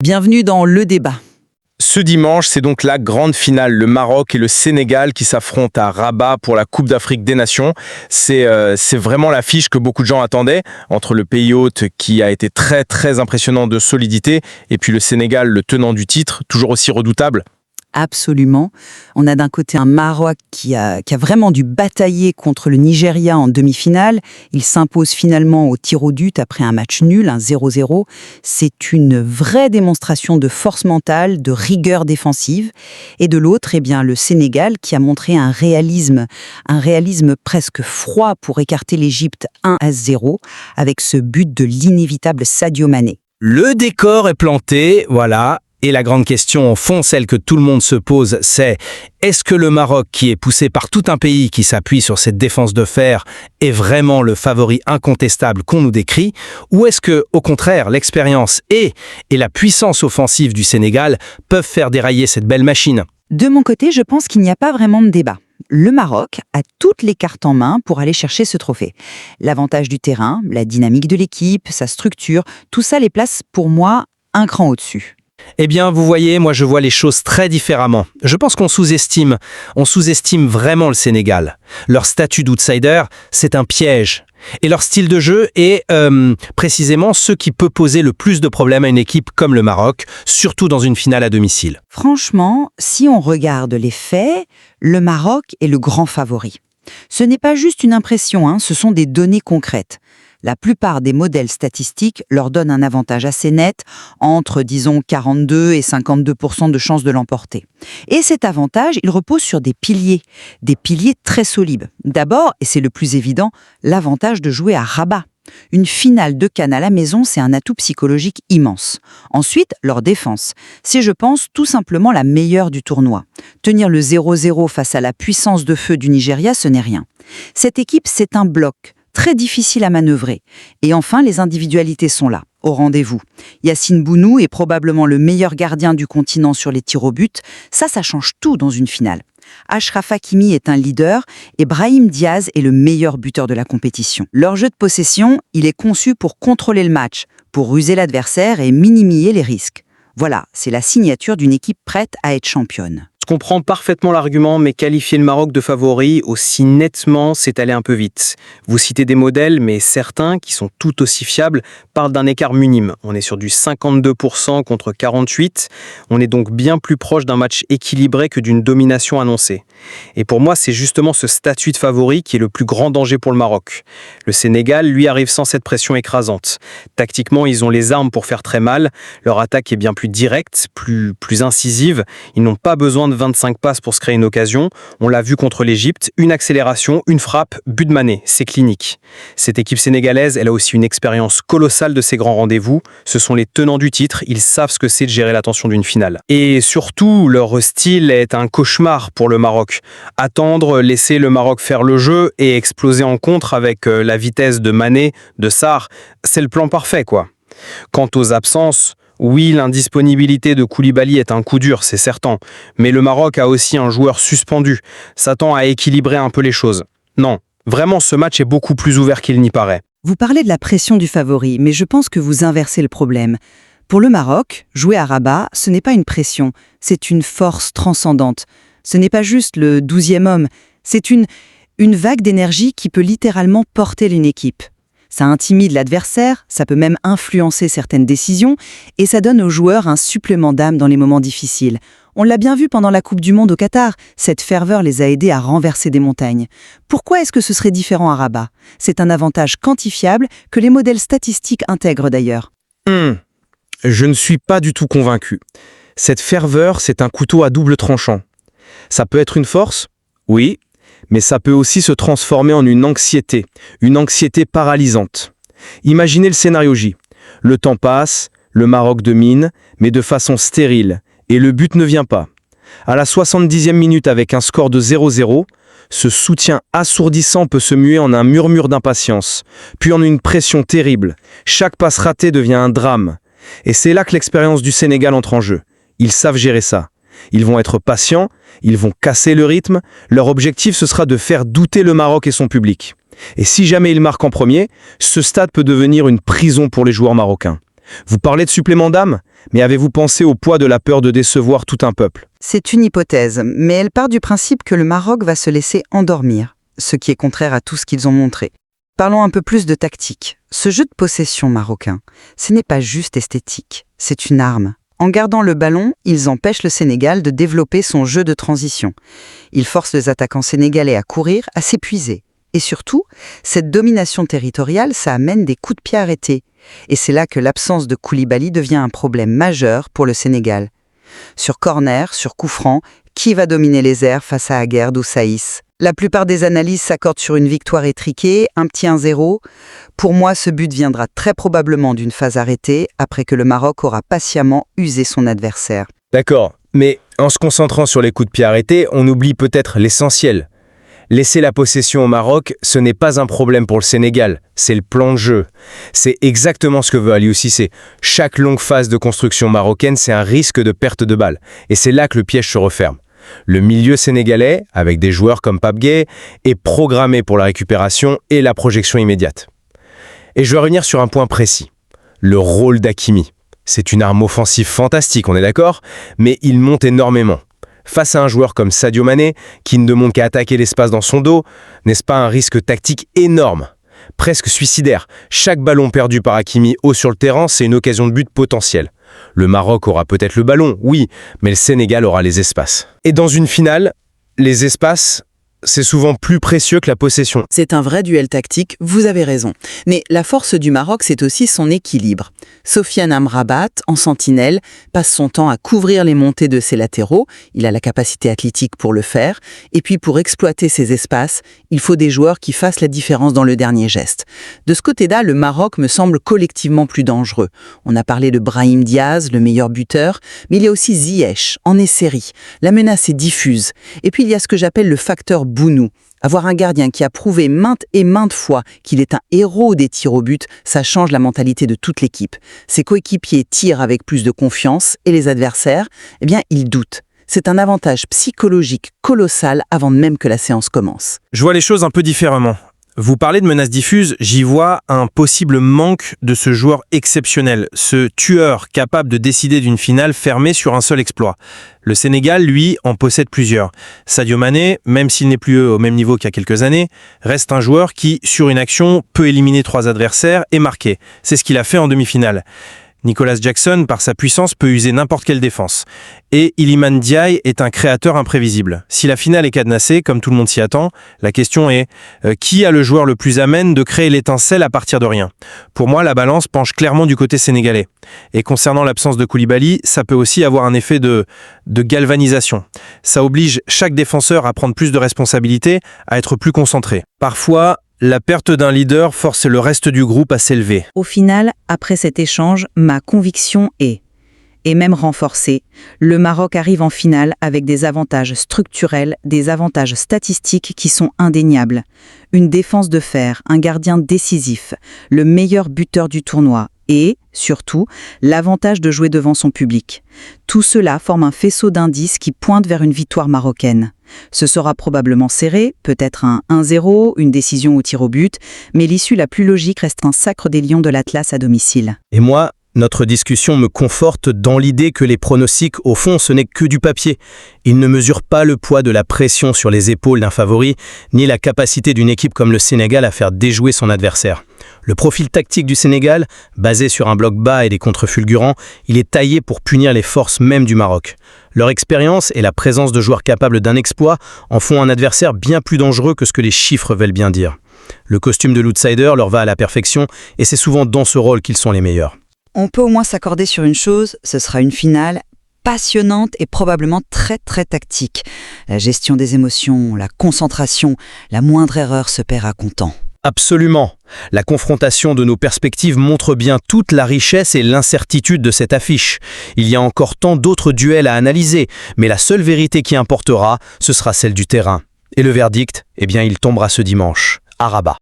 Bienvenue dans Le Débat. Ce dimanche, c'est donc la grande finale, le Maroc et le Sénégal qui s'affrontent à Rabat pour la Coupe d'Afrique des Nations. C'est vraiment l'affiche que beaucoup de gens attendaient, entre le pays hôte qui a été très très impressionnant de solidité, et puis le Sénégal, le tenant du titre, toujours aussi redoutable. Absolument. On a d'un côté un Maroc qui a vraiment dû batailler contre le Nigeria en demi-finale. Il s'impose finalement au tir au but après un match nul, un 0-0. C'est une vraie démonstration de force mentale, de rigueur défensive. Et de l'autre, le Sénégal qui a montré un réalisme presque froid pour écarter l'Égypte 1-0 avec ce but de l'inévitable Sadio Mané. Le décor est planté, voilà. Et la grande question, au fond, celle que tout le monde se pose, c'est est-ce que le Maroc, qui est poussé par tout un pays qui s'appuie sur cette défense de fer, est vraiment le favori incontestable qu'on nous décrit? Ou est-ce que, au contraire, l'expérience et la puissance offensive du Sénégal peuvent faire dérailler cette belle machine? De mon côté, je pense qu'il n'y a pas vraiment de débat. Le Maroc a toutes les cartes en main pour aller chercher ce trophée. L'avantage du terrain, la dynamique de l'équipe, sa structure, tout ça les place pour moi un cran au-dessus. Eh bien, vous voyez, moi je vois les choses très différemment. Je pense qu'on sous-estime vraiment le Sénégal. Leur statut d'outsider, c'est un piège. Et leur style de jeu est précisément ce qui peut poser le plus de problèmes à une équipe comme le Maroc, surtout dans une finale à domicile. Franchement, si on regarde les faits, le Maroc est le grand favori. Ce n'est pas juste une impression, ce sont des données concrètes. La plupart des modèles statistiques leur donnent un avantage assez net, entre, disons, 42 et 52% de chances de l'emporter. Et cet avantage, il repose sur des piliers très solides. D'abord, et c'est le plus évident, l'avantage de jouer à Rabat. Une finale de CAN à la maison, c'est un atout psychologique immense. Ensuite, leur défense. C'est, je pense, tout simplement la meilleure du tournoi. Tenir le 0-0 face à la puissance de feu du Nigeria, ce n'est rien. Cette équipe, c'est un bloc très difficile à manœuvrer. Et enfin, les individualités sont là, au rendez-vous. Yacine Bounou est probablement le meilleur gardien du continent sur les tirs au but. Ça change tout dans une finale. Achraf Hakimi est un leader et Brahim Diaz est le meilleur buteur de la compétition. Leur jeu de possession, il est conçu pour contrôler le match, pour ruser l'adversaire et minimiser les risques. Voilà, c'est la signature d'une équipe prête à être championne. Je comprends parfaitement l'argument, mais qualifier le Maroc de favori aussi nettement, c'est aller un peu vite. Vous citez des modèles, mais certains, qui sont tout aussi fiables, parlent d'un écart minime. On est sur du 52% contre 48%. On est donc bien plus proche d'un match équilibré que d'une domination annoncée. Et pour moi, c'est justement ce statut de favori qui est le plus grand danger pour le Maroc. Le Sénégal, lui, arrive sans cette pression écrasante. Tactiquement, ils ont les armes pour faire très mal. Leur attaque est bien plus directe, plus incisive. Ils n'ont pas besoin de 25 passes pour se créer une occasion. On l'a vu contre l'Égypte, une accélération, une frappe, but de Mané, c'est clinique. Cette équipe sénégalaise, elle a aussi une expérience colossale de ces grands rendez-vous. Ce sont les tenants du titre, ils savent ce que c'est de gérer la tension d'une finale. Et surtout, leur style est un cauchemar pour le Maroc. Attendre, laisser le Maroc faire le jeu et exploser en contre avec la vitesse de Mané, de Sarr, c'est le plan parfait, quoi. Quant aux absences, oui, l'indisponibilité de Koulibaly est un coup dur, c'est certain. Mais le Maroc a aussi un joueur suspendu. Ça tend à équilibrer un peu les choses. Non, vraiment, ce match est beaucoup plus ouvert qu'il n'y paraît. Vous parlez de la pression du favori, mais je pense que vous inversez le problème. Pour le Maroc, jouer à Rabat, ce n'est pas une pression, c'est une force transcendante. Ce n'est pas juste le 12e homme, c'est une vague d'énergie qui peut littéralement porter une équipe. Ça intimide l'adversaire, ça peut même influencer certaines décisions, et ça donne aux joueurs un supplément d'âme dans les moments difficiles. On l'a bien vu pendant la Coupe du Monde au Qatar, cette ferveur les a aidés à renverser des montagnes. Pourquoi est-ce que ce serait différent à Rabat? C'est un avantage quantifiable que les modèles statistiques intègrent d'ailleurs. Je ne suis pas du tout convaincu. Cette ferveur, c'est un couteau à double tranchant. Ça peut être une force? Oui. Mais ça peut aussi se transformer en une anxiété paralysante. Imaginez le scénario J. Le temps passe, le Maroc domine, mais de façon stérile, et le but ne vient pas. À la 70e minute avec un score de 0-0, ce soutien assourdissant peut se muer en un murmure d'impatience, puis en une pression terrible. Chaque passe ratée devient un drame. Et c'est là que l'expérience du Sénégal entre en jeu. Ils savent gérer ça. Ils vont être patients, ils vont casser le rythme. Leur objectif, ce sera de faire douter le Maroc et son public. Et si jamais ils marquent en premier, ce stade peut devenir une prison pour les joueurs marocains. Vous parlez de supplément d'âme, mais avez-vous pensé au poids de la peur de décevoir tout un peuple? C'est une hypothèse, mais elle part du principe que le Maroc va se laisser endormir, ce qui est contraire à tout ce qu'ils ont montré. Parlons un peu plus de tactique. Ce jeu de possession marocain, ce n'est pas juste esthétique, c'est une arme. En gardant le ballon, ils empêchent le Sénégal de développer son jeu de transition. Ils forcent les attaquants sénégalais à courir, à s'épuiser. Et surtout, cette domination territoriale, ça amène des coups de pied arrêtés. Et c'est là que l'absence de Koulibaly devient un problème majeur pour le Sénégal. Sur corner, sur coup franc, qui va dominer les airs face à Aguerd ou Saïs? La plupart des analyses s'accordent sur une victoire étriquée, un petit 1-0. Pour moi, ce but viendra très probablement d'une phase arrêtée, après que le Maroc aura patiemment usé son adversaire. D'accord, mais en se concentrant sur les coups de pied arrêtés, on oublie peut-être l'essentiel. Laisser la possession au Maroc, ce n'est pas un problème pour le Sénégal, c'est le plan de jeu. C'est exactement ce que veut Aliou Cissé. Chaque longue phase de construction marocaine, c'est un risque de perte de balle. Et c'est là que le piège se referme. Le milieu sénégalais, avec des joueurs comme Pape Gueye, est programmé pour la récupération et la projection immédiate. Et je vais revenir sur un point précis. Le rôle d'Hakimi. C'est une arme offensive fantastique, on est d'accord? Mais il monte énormément. Face à un joueur comme Sadio Mané, qui ne demande qu'à attaquer l'espace dans son dos, n'est-ce pas un risque tactique énorme? Presque suicidaire. Chaque ballon perdu par Hakimi haut sur le terrain, c'est une occasion de but potentielle. Le Maroc aura peut-être le ballon, oui, mais le Sénégal aura les espaces. Et dans une finale, les espaces, c'est souvent plus précieux que la possession. C'est un vrai duel tactique, vous avez raison. Mais la force du Maroc, c'est aussi son équilibre. Sofiane Amrabat, en sentinelle, passe son temps à couvrir les montées de ses latéraux. Il a la capacité athlétique pour le faire. Et puis pour exploiter ces espaces, il faut des joueurs qui fassent la différence dans le dernier geste. De ce côté-là, le Maroc me semble collectivement plus dangereux. On a parlé de Brahim Diaz, le meilleur buteur, mais il y a aussi Ziyech, en Esseri. La menace est diffuse. Et puis il y a ce que j'appelle le facteur Bounou. Avoir un gardien qui a prouvé maintes et maintes fois qu'il est un héros des tirs au but, ça change la mentalité de toute l'équipe. Ses coéquipiers tirent avec plus de confiance et les adversaires, eh bien, ils doutent. C'est un avantage psychologique colossal avant même que la séance commence. Je vois les choses un peu différemment. Vous parlez de menace diffuse, j'y vois un possible manque de ce joueur exceptionnel, ce tueur capable de décider d'une finale fermée sur un seul exploit. Le Sénégal, lui, en possède plusieurs. Sadio Mané, même s'il n'est plus au même niveau qu'il y a quelques années, reste un joueur qui, sur une action, peut éliminer 3 adversaires et marquer. C'est ce qu'il a fait en demi-finale. Nicolas Jackson, par sa puissance, peut user n'importe quelle défense. Et Iliman Ndiaye est un créateur imprévisible. Si la finale est cadenassée, comme tout le monde s'y attend, la question est qui a le joueur le plus amène de créer l'étincelle à partir de rien? Pour moi, la balance penche clairement du côté sénégalais. Et concernant l'absence de Koulibaly, ça peut aussi avoir un effet de galvanisation. Ça oblige chaque défenseur à prendre plus de responsabilités, à être plus concentré. Parfois, la perte d'un leader force le reste du groupe à s'élever. Au final, après cet échange, ma conviction est, et même renforcée, le Maroc arrive en finale avec des avantages structurels, des avantages statistiques qui sont indéniables. Une défense de fer, un gardien décisif, le meilleur buteur du tournoi et, surtout, l'avantage de jouer devant son public. Tout cela forme un faisceau d'indices qui pointe vers une victoire marocaine. Ce sera probablement serré, peut-être un 1-0, une décision au tir au but, mais l'issue la plus logique reste un sacre des Lions de l'Atlas à domicile. Et moi, notre discussion me conforte dans l'idée que les pronostics, au fond, ce n'est que du papier. Ils ne mesurent pas le poids de la pression sur les épaules d'un favori, ni la capacité d'une équipe comme le Sénégal à faire déjouer son adversaire. Le profil tactique du Sénégal, basé sur un bloc bas et des contres fulgurants, il est taillé pour punir les forces même du Maroc. Leur expérience et la présence de joueurs capables d'un exploit en font un adversaire bien plus dangereux que ce que les chiffres veulent bien dire. Le costume de l'outsider leur va à la perfection et c'est souvent dans ce rôle qu'ils sont les meilleurs. On peut au moins s'accorder sur une chose, ce sera une finale passionnante et probablement très très tactique. La gestion des émotions, la concentration, la moindre erreur se paiera comptant. Absolument. La confrontation de nos perspectives montre bien toute la richesse et l'incertitude de cette affiche. Il y a encore tant d'autres duels à analyser, mais la seule vérité qui importera, ce sera celle du terrain. Et le verdict, eh bien, il tombera ce dimanche, à Rabat.